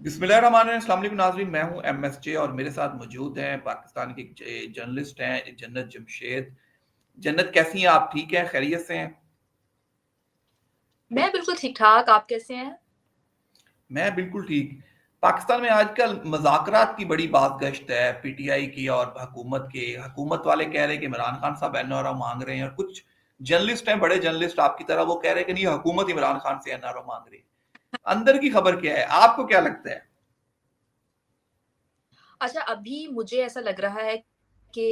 बिस्मिल्लाहिर्रहमानिर्रहीम। अस्सलाम वालेकुम नाज़रीन, मैं हूं एमएसजे और मेरे साथ मौजूद हैं पाकिस्तान के जर्नलिस्ट हैं जन्नत जमशेद। जन्नत, कैसी हैं आप? ठीक हैं, खैरियत से हैं? मैं बिल्कुल ठीक-ठाक, आप कैसे हैं? मैं बिल्कुल ठीक। पाकिस्तान में आजकल मुज़ाकरात की बड़ी बात गश्त है, पीटीआई की और हुकूमत के। हुकूमत वाले कह रहे हैं कि इमरान खान साहब एनआरओ मांग रहे हैं, और कुछ जर्नलिस्ट हैं, बड़े जर्नलिस्ट आपकी तरह, वो कह रहे हैं कि नहीं, हुकूमत इमरान खान से एनआरओ मांग रही है। अंदर की खबर क्या है, आपको क्या लगता है? अच्छा, अभी मुझे ऐसा लग रहा है कि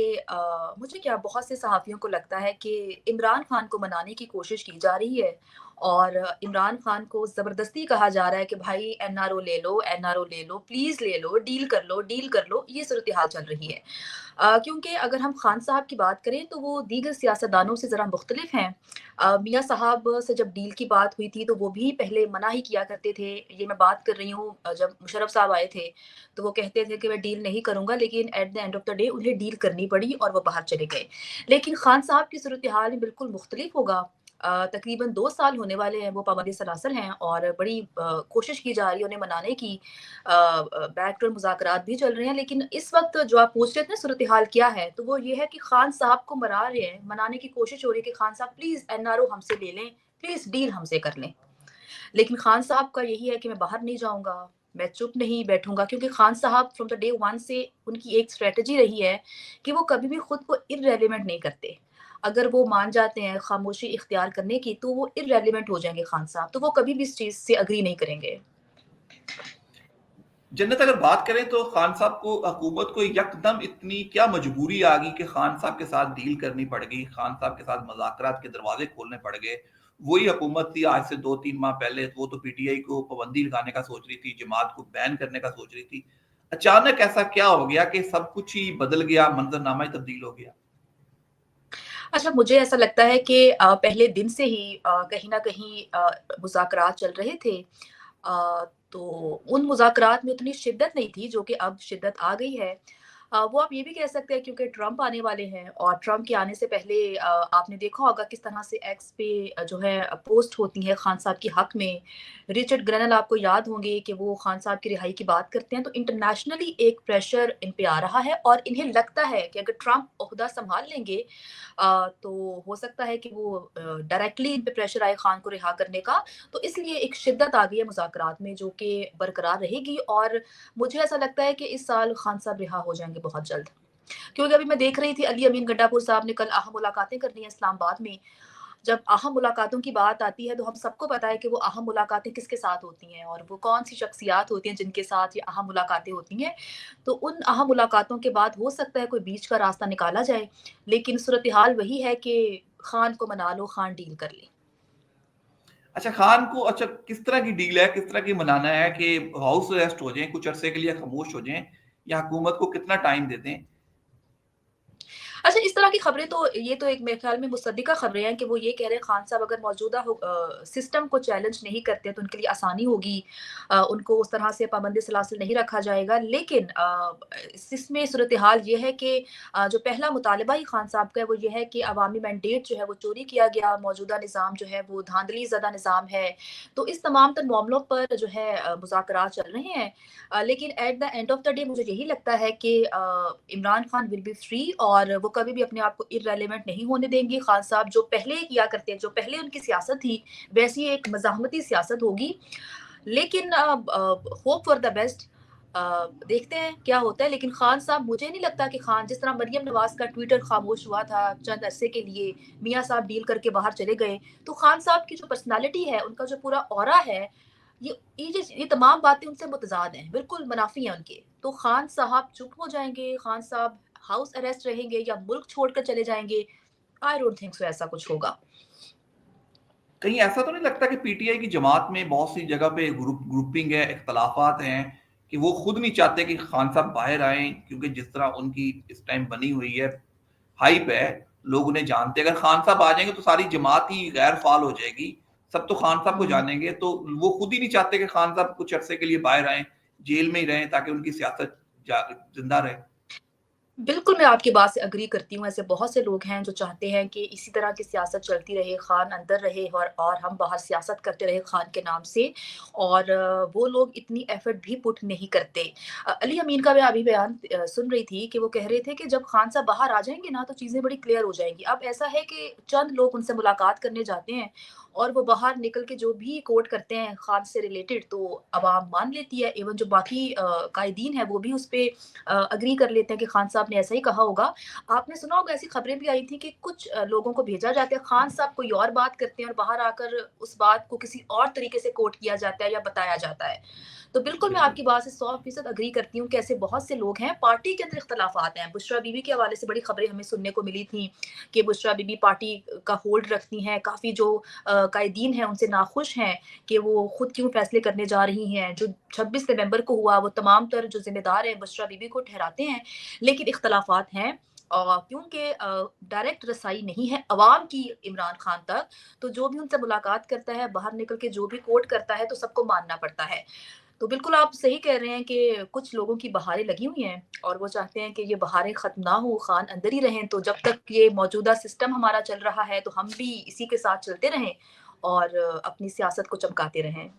मुझे क्या बहुत से सहाफ़ियों को लगता है कि इमरान खान को मनाने की कोशिश की जा रही है और इमरान खान को ज़बरदस्ती कहा जा रहा है कि भाई एनआरओ ले लो, प्लीज़ ले लो, डील कर लो, ये सूरत-ए-हाल चल रही है। क्योंकि अगर हम खान साहब की बात करें तो वो दीगर सियासतदानों से ज़रा मुख्तलिफ हैं। मियाँ साहब से जब डील की बात हुई थी तो वो भी पहले मना ही किया करते थे। ये मैं बात कर रही हूँ जब मुशर्रफ साहब आए थे, तो वो कहते थे कि मैं डील नहीं करूँगा, लेकिन at the end of the day उन्हें डील करनी पड़ी और वो बाहर चले गए। लेकिन खान साहब की सूरत-ए-हाल में बिल्कुल मुख्तलिफ होगा। तकरीबन 2 साल होने वाले हैं, वो पाबंद सलासल हैं और बड़ी कोशिश की जा रही है उन्हें मनाने की। बैकडोर मुज़ाकरात भी चल रहे हैं, लेकिन इस वक़्त जो आप पूछ रहे थे ना सूरत-ए-हाल क्या है, तो वो ये है कि खान साहब को मना रहे हैं, मनाने की कोशिश हो रही है कि खान साहब प्लीज़ एनआरओ हमसे ले लें, प्लीज़ डील हमसे कर लें। लेकिन खान साहब का यही है कि मैं बाहर नहीं जाऊँगा, मैं चुप नहीं बैठूँगा, क्योंकि खान साहब फ्रॉम द डे वन से उनकी एक स्ट्रैटेजी रही है कि वो कभी भी खुद को इर्रेलेवेंट नहीं करते। अगर वो मान जाते हैं खामोशी इख्तियार करने की, तो वो इर्रेलेवेंट हो जाएँगे खान साहब, तो वो कभी भी इस चीज़ से एग्री नहीं करेंगे। जन्नत, अगर बात करें तो खान साहब को, हुकूमत को यकदम इतनी क्या मजबूरी आ गई कि खान साहब के साथ डील करनी पड़ गई, खान साहब के साथ मुज़ाकरात के दरवाजे खोलने पड़ गए? वही हुकूमत थी आज से 2-3 माह पहले, वो तो पीटीआई को पाबंदी लगाने का सोच रही थी, जमात को बैन करने का सोच रही थी। अचानक ऐसा क्या हो गया कि सब कुछ ही बदल गया, मंज़रनामा ही तब्दील हो गया? अच्छा, मुझे ऐसा लगता है कि पहले दिन से ही कहीं न कहीं मुज़ाकरात चल रहे थे। तो उन मुज़ाकरात में उतनी शिद्दत नहीं थी, जो कि अब शिद्दत आ गई है। वो आप ये भी कह सकते हैं क्योंकि ट्रम्प आने वाले हैं और ट्रम्प के आने से पहले आपने देखा होगा किस तरह से एक्स पे जो है पोस्ट होती है खान साहब के हक़ में। रिचर्ड ग्रेनल आपको याद होंगे कि वो खान साहब की रिहाई की बात करते हैं, तो इंटरनेशनली एक प्रेशर इन पे आ रहा है और इन्हें लगता है कि अगर ट्रम्प ओहदा सँभाल लेंगे तो हो सकता है कि वो डायरेक्टली इन पे प्रेशर आए खान को रिहा करने का। तो इसलिए एक शिद्दत आ गई है मुज़ाकरात में जो कि बरकरार रहेगी और मुझे ऐसा लगता है कि इस साल खान साहब रिहा हो जाएँगे बहुत जल्द। क्योंकि अभी मैं देख रही थी अली अमीन गड्डापुर साहब ने कल अहम मुलाकातें कर ली हैं इस्लामाबाद में। जब अहम मुलाकातों की बात आती है तो हम सबको पता है कि वो अहम मुलाकातें किसके साथ होती हैं और वो कौन-सी शख्सियात होती हैं जिनके साथ ये अहम मुलाकातें होती हैं। तो उन अहम मुलाकातों के बाद हो सकता है कोई बीच का रास्ता निकाला जाए, लेकिन सूरत-ए-हाल वही है कि खान को मना लो, खान डील कर ले। अच्छा, खान को, अच्छा, किस तरह की डील है, किस तरह की मनाना है कि हाउस अरेस्ट हो जाएँ, कुछ अरसे के लिए खामोश हो जाएँ, या हुकूमत को कितना टाइम देते हैं? अच्छा, इस तरह की खबरें तो ये तो एक मेरे ख़्याल में मुसद्दिक़ा खबरें हैं कि वो ये कह रहे हैं खान साहब अगर मौजूदा सिस्टम को चैलेंज नहीं करते तो उनके लिए आसानी होगी। उनको उस तरह से पाबंद सलासिल नहीं रखा जाएगा। लेकिन इसमें सूरत-ए-हाल ये है कि जो पहला मुतालबा ही खान साहब का है वो ये है कि अवामी मैंडेट जो है वो चोरी किया गया, मौजूदा निज़ाम जो है वो धांधली ज़दा निज़ाम है। तो इस तमाम तर मामलों पर जो है मुज़ाकरात चल रहे हैं। लेकिन at the end of the day मुझे यही लगता है कि Imran Khan will be free और वो कभी भी अपने आप को इर्रेलेवेंट नहीं होने देंगे। खान साहब जो पहले किया करते हैं, जो पहले उनकी सियासत थी, वैसी एक मज़ाहमती सियासत होगी। लेकिन होप फॉर द बेस्ट। देखते हैं क्या होता है। लेकिन खान साहब मुझे नहीं लगता कि खान जिस तरह मरियम नवाज़ का ट्विटर खामोश हुआ था चंद अरसे के लिए, मियाँ साहब डील करके बाहर चले गए, तो खान साहब की जो पर्सनैलिटी है, उनका जो पूरा ऑरा है, ये तमाम बातें उनसे मुतज़ाद हैं, बिल्कुल मुनाफ़ी हैं उनके। तो खान साहब चुप हो जाएँगे, खान साहब हाउस अरेस्ट रहेंगे या मुल्क छोड़कर चले जाएँगे। आई डोंट थिंक सो ऐसा कुछ होगा। कहीं ऐसा तो नहीं लगता कि पीटीआई की जमात में बहुत सी जगह पे ग्रुपिंग है, इख्तलाफात हैं, कि वो खुद नहीं चाहते कि खान साहब बाहर आएं, क्योंकि जिस तरह उनकी इस टाइम बनी हुई है, हाइप है, लोग उन्हें जानते हैं, अगर खान साहब आ जाएंगे तो सारी जमात ही गैर फाल हो जाएगी, सब तो खान साहब को हुँ। जानेंगे, तो वो खुद ही नहीं चाहते कि खान साहब कुछ अरसे के लिए बाहर आएं, जेल में ही रहें, ताकि उनकी सियासत जिंदा रहे। बिल्कुल, मैं आपकी बात से एग्री करती हूँ। ऐसे बहुत से लोग हैं जो चाहते हैं कि इसी तरह की सियासत चलती रहे, ख़ान अंदर रहे और हम बाहर सियासत करते रहें ख़ान के नाम से, और वो लोग इतनी एफ़र्ट भी पुट नहीं करते। अली अमीन का मैं अभी बयान सुन रही थी कि वो कह रहे थे कि जब ख़ान साहब बाहर आ जाएँगे ना, तो चीज़ें बड़ी क्लियर हो जाएँगी। अब ऐसा है कि चंद लोग उनसे मुलाकात करने जाते हैं और वो बाहर निकल के जो भी कोट करते हैं ख़ान से रिलेटेड, तो अवाम मान लेती है। इवन जो बाकी कायदीन हैं वो भी उस पे एग्री कर लेते हैं कि खान साहब ने ऐसा ही कहा होगा। आपने सुना होगा, ऐसी खबरें भी आई थी कि कुछ लोगों को भेजा जाता है, खान साहब कोई और बात करते हैं और बाहर आकर उस बात को किसी और तरीके से कोट किया जाता है या बताया जाता है। तो बिल्कुल मैं बिल्कुल। आपकी बात से 100% एग्री करती हूँ कि ऐसे बहुत से लोग हैं, पार्टी के अंदर इख्तिलाफ़ात हैं। बुशरा बीबी के हवाले से बड़ी खबरें हमें सुनने को मिली थी कि बुशरा बीबी पार्टी का होल्ड रखती हैं, काफ़ी जो कायदीन हैं उनसे नाखुश हैं कि वो खुद क्यों फैसले करने जा रही हैं। जो 26 नवंबर को हुआ, वो तमाम तर जो ज़िम्मेदार हैं बुशरा बीबी को ठहराते हैं, लेकिन इख्तिलाफ़ात हैं। क्योंकि डायरेक्ट रसाई नहीं है अवाम की इमरान खान तक, तो जो भी उनसे मुलाकात करता है, बाहर निकल के जो भी कोट करता है, तो सबको मानना पड़ता है। तो बिल्कुल आप सही कह रहे हैं कि कुछ लोगों की बहारें लगी हुई हैं और वो चाहते हैं कि ये बहारें ख़त्म ना हो, खान अंदर ही रहें। तो जब तक ये मौजूदा सिस्टम हमारा चल रहा है, तो हम भी इसी के साथ चलते रहें और अपनी सियासत को चमकाते रहें।